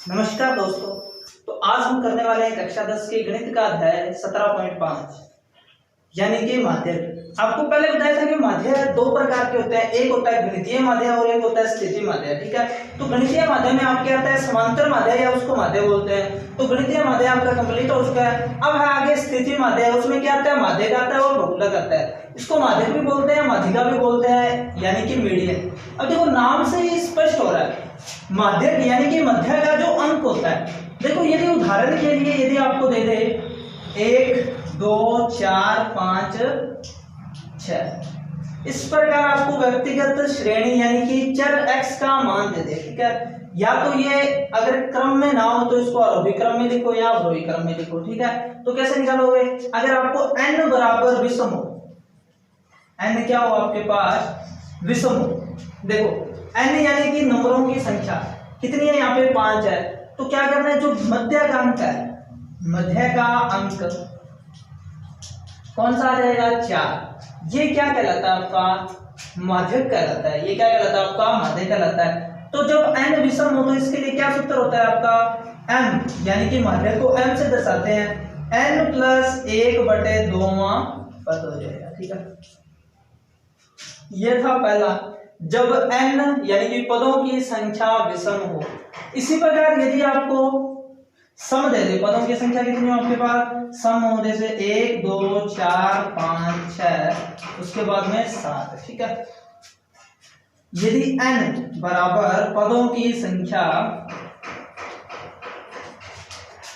नमस्कार दोस्तों। तो आज हम करने वाले हैं कक्षा 10 के गणित का अध्याय 17.5 यानी कि माध्यक। आपको पहले बताया था कि माध्यक दो प्रकार के होते हैं, एक होता है गणितीय माध्यक और एक होता है स्थिति माध्यक। ठीक है, तो गणितीय माध्यक में आपके आता है समांतर माध्यक या उसको माध्यक बोलते हैं। तो गणितीय माध्यक आपका कंप्लीट हो चुका है। अब है आगे स्थिति माध्यक, उसमें क्या आता है, माध्यक आता है और बहुलक आता है। इसको माध्यक भी बोलते हैं, माध्यिका भी बोलते हैं, यानी कि मीडियन। अब देखो नाम से ही स्पष्ट हो रहा है, माध्यक यानी कि मध्य का जो अंक होता है। देखो यदि उदाहरण के लिए यदि आपको दे दे 1 2 4 5 6, इस प्रकार आपको व्यक्तिगत श्रेणी यानी कि चर x का मान दे दे। ठीक है, या तो ये अगर क्रम में ना हो तो इसको आरोही क्रम में लिखो या अवरोही क्रम में लिखो। ठीक है, तो कैसे निकालोगे, अगर आपको n बराबर विषम हो, n क्या हो आपके पास, विषम हो। देखो n यानी कि नंबरों की संख्या कितनी है, यहाँ पे 5 है। तो क्या करना है, जो मध्य का अंक है, मध्य का अंक कौन सा आ जाएगा, 4। ये क्या कहलाता है, आपका माध्यक कहलाता है। ये क्या कहलाता है, आपका माध्यक कहलाता है। तो जब n विषम हो तो इसके लिए क्या सूत्र होता है आपका, m यानी कि माध्यक को m से दर्शाते हैं, n + 1/2वां पद हो जाएगा। ठीक है, ये था पहला, जब n यानी कि पदों की संख्या विषम हो। इसी प्रकार यदि आपको सम दे दे, पदों की संख्या कितनी हो आपके पास, सम हो जैसे 1 2 4 5 6, उसके बाद में 7। ठीक है, यदि n बराबर पदों की संख्या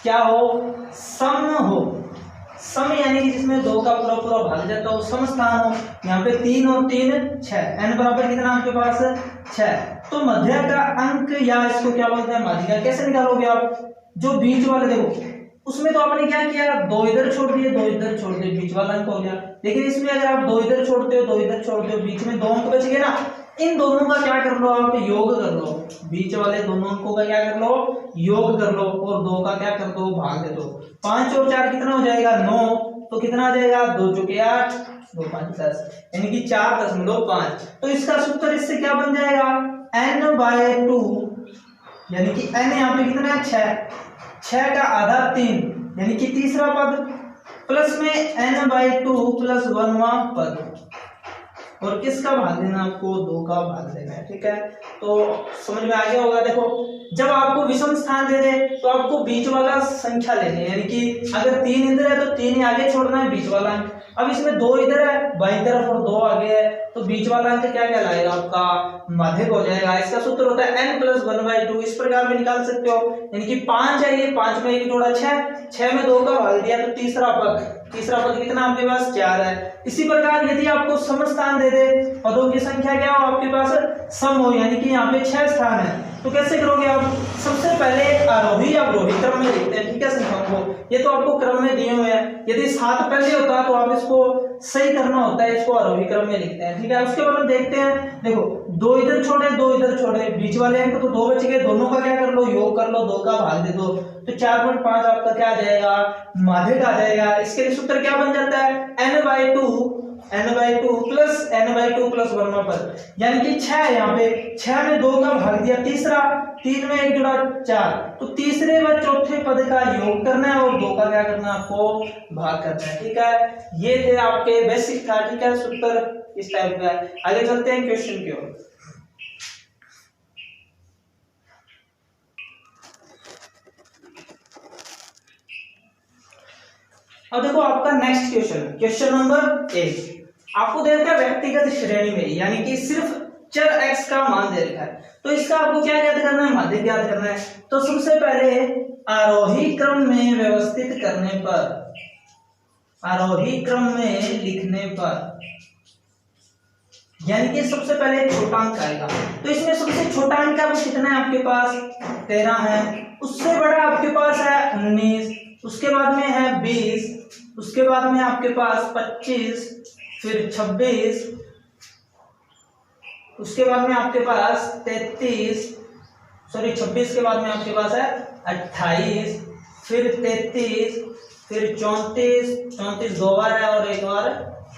क्या हो, सम हो। सम यानी कि जिसमें 2 का पूरा पूरा भाग जाता हो, सम स्थान हो। यहाँ पे 3 और 3 6, n बराबर कितना आपके पास 6। तो मध्य का अंक या इसको क्या बोलते हैं, माध्यिका। कैसे निकालोगे आप, जो बीच वाले देखो उसमें तो आपने क्या किया, 2 इधर छोड़ दिए 2 इधर छोड़ दिए, बीच वाला अंक हो गया। लेकिन इसमें अगर आप 2 इधर छोड़ते हो 2 इधर छोड़ते हो, बीच में 2 अंक बच गए ना, इन दोनों का क्या कर लो आप, योग कर लो। बीच वाले दोनों अंकों का क्या कर लो, योग कर लो, और 2 का क्या कर दो, भाग दे दो। 5 और 4 कितना हो जाएगा, 9। तो कितना आ जाएगा, 2 चौके 8 2 5 10, यानी कि 4.5। तो इसका सूत्र इससे क्या बन जाएगा, n/2, यानी कि n यहाँ पे कितना है, 6 का आधा 3, यानी कि तीसरा पद, प्लस में n/2 + 1वां पद, और किसका भाग देना आपको, 2 का भाग देना है। ठीक है, तो समझ में आ गया होगा। देखो जब आपको विषम स्थान दे दे तो आपको बीच वाला संख्या लेनी है, यानी कि अगर 3 इधर है तो 3 ही आगे छोड़ना है, बीच वाला अंक। अब इसमें 2 इधर है बाईं तरफ और 2 आगे है, तो बीच वाला अंक क्या कहलाएगा, आपका माध्यक हो जाएगा। इसका सूत्र होता है n + 1/2। इस प्रकार में निकाल सकते हो, यानी कि 5 है, ये 5 में 1 जोड़ा 6 में 2 का भाग दिया, तो तीसरा पद कितना आपके पास, 4 है। इसी प्रकार यदि आपको सम स्थान दे दे, पदों की संख्या क्या हो आपके पास, सम हो, यानी कि यहाँ पे 6 स्थान है। तो कैसे करोगे आप, सबसे पहले आरोही या अवरोही क्रम में लिखते हैं। ठीक है, संख्याओं को ये तो आपको क्रम में दिए हुए हैं। यदि 7 पहले होता तो आप इसको सही करना होता है, इसको आरोही क्रम में लिखते हैं। ठीक है, उसके बाद देखते हैं, देखो 2 इधर छोड़े 2 इधर छोड़े, बीच वाले अंक तो 2 बच गए, दोनों का क्या कर लो, योग कर लो, 2 का भाग दे दो, तो 4.5 आपका क्या आ जाएगा, माध्यक आ जाएगा। इसके लिए सूत्र क्या बन जाता है, n/2 + 1वां पद, यानी कि 6 है। यहाँ पे 6 में 2 का भाग दिया, तीसरा 3 में 1 जोड़ा 4, तो तीसरे व चौथे पद का योग करना है और 2 का क्या करना है, आपको भाग करना है। ठीक है, ये थे आपके बेसिक था। ठीक है, सूत्र इस टाइप का है। आगे चलते हैं क्वेश्चन की ओर। अब देखो आपका नेक्स्ट क्वेश्चन नंबर 1 आपको दे रखा है व्यक्तिगत श्रेणी में, यानी कि सिर्फ चर x का मान दे रखा है। तो इसका आपको क्या याद करना है, माध्यक याद करना है। तो सबसे पहले आरोही क्रम में व्यवस्थित करने पर, आरोही क्रम में लिखने पर, यानी कि सबसे पहले छोटा अंक आएगा। तो इसमें सबसे छोटा अंक वो कितना है आपके पास, 13 है। उससे बड़ा आपके पास है 19, उसके बाद में है 20, उसके बाद में आपके पास 25, फिर 26, उसके बाद में आपके पास 33, 26 के बाद में आपके पास है 28, फिर 33, फिर 34 2 बार है और 1 बार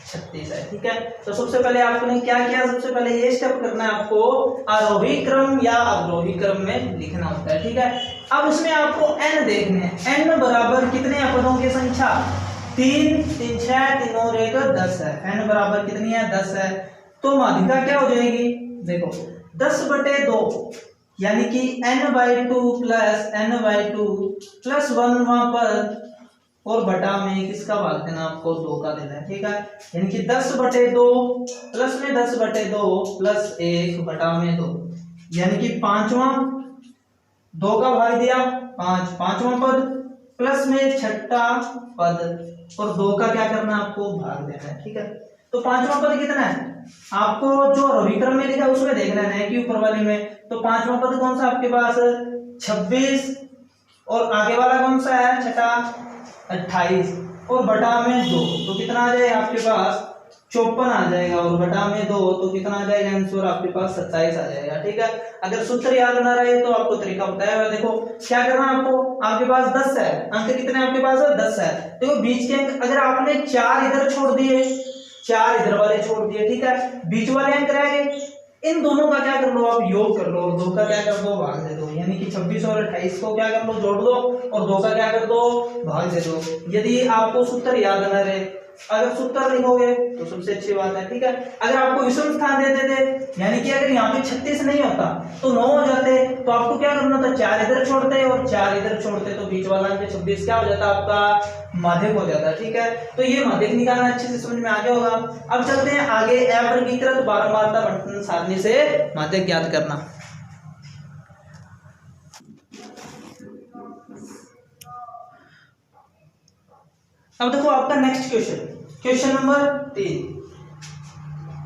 36 है। ठीक है, तो सबसे पहले आपने क्या किया, सबसे पहले ये स्टेप करना है आपको, आरोही क्रम या अवरोही क्रम में लिखना होता है। ठीक है, अब उसमें आपको n देखने हैं, n बराबर कितने पदों की संख्या, 3 3 6 3 और 1 10 है। n बराबर कितनी है, 10 है। तो माध्यिका क्या हो जाएगी, देखो 10/2 यानी कि n/2 प्लस n/2 प्लस 1 वहां पर और बटा में किसका भाग देना, आपको 2 का देना है। ठीक है, यानी कि 10/2 प्लस में 10/2 प्लस 1 बटा में 2, यानी कि 5वां 2 का भाग दिया 5, 5वां पद प्लस में 6ठा पद और 2 का क्या करना है, आपको भाग देना है। ठीक है, तो 5वां पद कितना है, आपको जो रविक्रम में लिखा उसमें देखना है कि ऊपर वाले में, तो 5वां पद कौन सा आपके पास 26 और आगे वाला कौन सा है 6ठा 28 और बटा में 2, तो कितना आ जाएगा आपके पास 54 आ जाएगा और बटा में 2 तो कितना आ जाएगा आंसर आपके पास 27 आ जाएगा। ठीक है, अगर सूत्र याद ना रहे तो आपको तरीका बताया हुआ, देखो क्या करना है आपको, आपके पास 10 है, अंक कितने आपके पास 10 है, देखो बीच के अंक अगर आपने 4 इधर छोड़ दिए, 4 इधर वाले छोड़ दिए, ठीक है, बीच वाले अंक रह गए, इन दोनों का क्या कर लो आप योग कर लो और 2 का क्या कर दो भाग दे दो, यानी कि 26 और 28 को क्या कर लो जोड़ दो और 2 का क्या कर दो भाग दे दो। यदि आपको सूत्र याद न रहे, अगर सूत्र लिखोगे तो सबसे अच्छी बात है। ठीक है, अगर आपको विषम स्थान देते थे, यानी कि अगर यहाँ पे 36 नहीं होता तो 9 हो जाते, तो आपको क्या करना था, 4 इधर छोड़ते और 4 इधर छोड़ते, तो बीच वाला अंक 26 क्या हो जाता आपका माध्यक हो जाता। ठीक है, तो ये माध्यक निकालना अच्छे से समझ में आ गया होगा। अब चलते हैं आगे, अवर्गीकृत बारंबारता बंटन सारणी से माध्यक ज्ञात करना। अब देखो आपका नेक्स्ट क्वेश्चन, क्वेश्चन नंबर 3,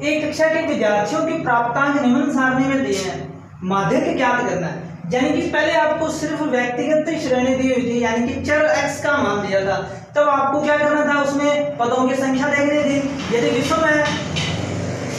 एक कक्षा के विद्यार्थियों के प्राप्तांक निम्न सारणी में दिए हैं, माध्यक ज्ञात करना है। यानी कि पहले आपको सिर्फ व्यक्तिगत श्रेणी दी हुई थी, यानी कि चर x का मान दिया था, तब आपको क्या करना था, उसमें पदों की संख्या देखनी थी। यदि विषम है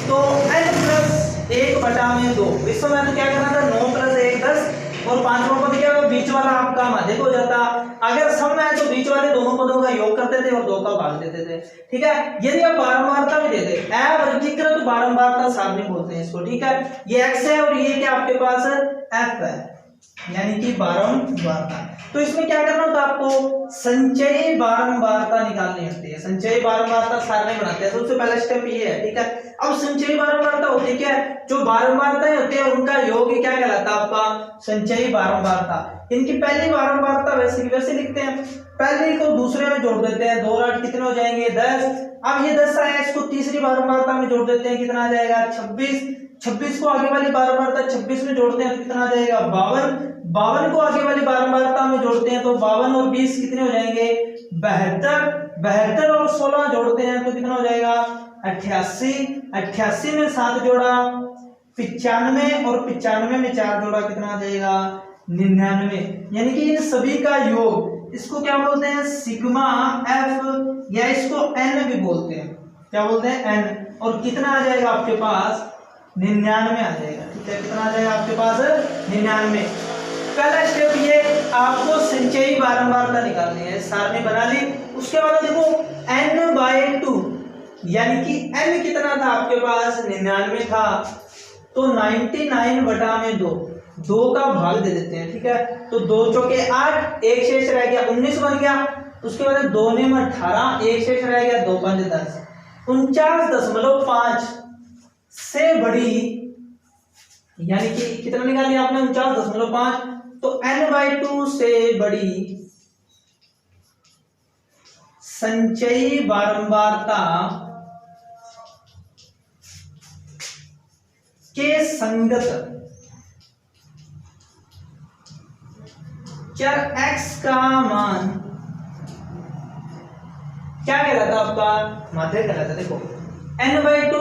तो n + 1 बटा में 2, विषम है तो क्या करना था 9 + 1 10 और 5वां पद क्या होगा, बीच वाला आपका माध्यक हो जाता। अगर सम है तो बीच वाले दोनों पदों का योग करते थे और 2 का भाग देते थे। ठीक है, यदि आप बारंबारता भी देते, अवर्गीकृत बारंबारता सारणी बोलते हैं इसको। ठीक है, ये x है और ये क्या आपके पास f है, यानी कि बारंबारता। तो इसमें क्या करना होता है, आपको संचयी बारंबारता निकालनी होती है, संचयी बारंबारता सारणी बनाते हैं, सबसे पहला स्टेप ये है। ठीक है, अब संचयी बारंबारता होती है क्या, जो बारंबारताएं होती है उनका योग क्या कहलाता है आपका संचयी बारंबारता। इनकी पहली बारंबारता वैसे की वैसे लिखते हैं, पहले को दूसरे में जोड़ देते हैं, 2 और 8 कितने हो जाएंगे 10। अब ये 10 आया, इसको तीसरी बारंबारता में जोड़ देते हैं, कितना आ जाएगा 26। 26 को आगे वाली बारंबारता 26 में जोड़ते हैं तो कितना आ जाएगा 52। 52 को आगे वाली बारंबारता में जोड़ते हैं तो 52 और 20 कितने हो जाएंगे 72। 72 और 16 जोड़ते हैं तो कितना हो जाएगा 88। 88 में 7 जोड़ा 95 और 95 में 4 जोड़ा कितना आ जाएगा 99। यानी कि इन सभी का योग, इसको क्या बोलते हैं सिग्मा एफ, या इसको एन भी बोलते हैं, क्या बोलते हैं एन, और कितना आ जाएगा आपके पास 99 आ जाएगा। ठीक है, कितना आ जाएगा आपके पास 99। पहला स्टेप ये आपको संचयी बारंबारता निकालनी है, सारणी बना ली। उसके बाद देखो n/2 यानी कि n कितना था आपके पास 99 था, तो 99 बटा में 2 का भाग दे देते हैं। ठीक है, तो 2 चौके 8, एक शेष रह गया 19 बन गया। उसके बाद 2 में 18, एक शेष रह गया 2 5 10, 49.5 से बड़ी, यानी कि कितना निकाल लिया आपने 49.5, तो n/2 से बड़ी संचयी बारंबारता के संगत चर x का मान क्या कहलाता आपका माध्यक कहलाता। देखो n/2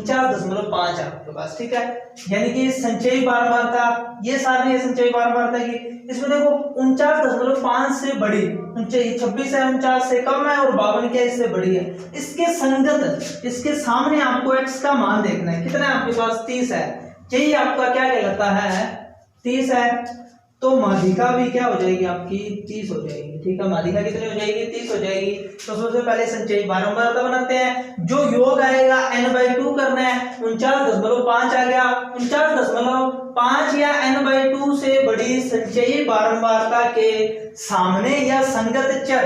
49.5 आपके पास। ठीक है, यानी कि संचयी बारंबारता, ये सारणी है संचयी बारंबारता की। इसमें देखो 49.5 से बड़ी, 26 है 49 से कम है और 52 क्या इससे बड़ी है, इसके संगत, इसके सामने आपको x का मान देखना है, कितना है आपके पास 30 है, यही आपका क्या कहलाता है 30 है। तो माध्यिका भी क्या हो जाएगी आपकी 30 हो जाएगी। ठीक है, माध्यिका कितनी हो जाएगी 30 हो जाएगी। तो सबसे पहले संचयी बारंबारता बनाते हैं। जो योग आएगा n/2 करना है, 49.5 आ गया। 49.5 या n/2 से बड़ी संचयी बारंबारता के सामने या संगत चर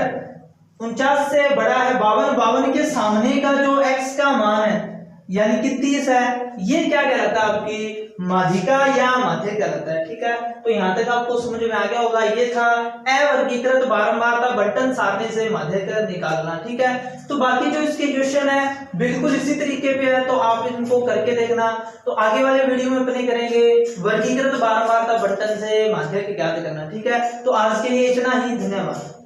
49 से बड़ा है 52, 52 के सामने का जो x का मान है यानी कि 30 है, ये क्या कहलाता है आपकी माध्यिका या माध्यक कहलाता है। ठीक है, तो यहां तक आपको समझ में आ गया होगा। ये था अवर्गीकृत बारंबारता बंटन सारणी से माध्यक निकालना। ठीक है, तो बाकी जो इसके क्वेश्चन है बिल्कुल इसी तरीके पे है, तो आप इनको करके देखना। तो आगे वाले वीडियो में अपने करेंगे वर्गीकृत बारंबारता बंटन से माध्यक ज्ञात करना। ठीक है, तो आज के लिए इतना ही, धन्यवाद।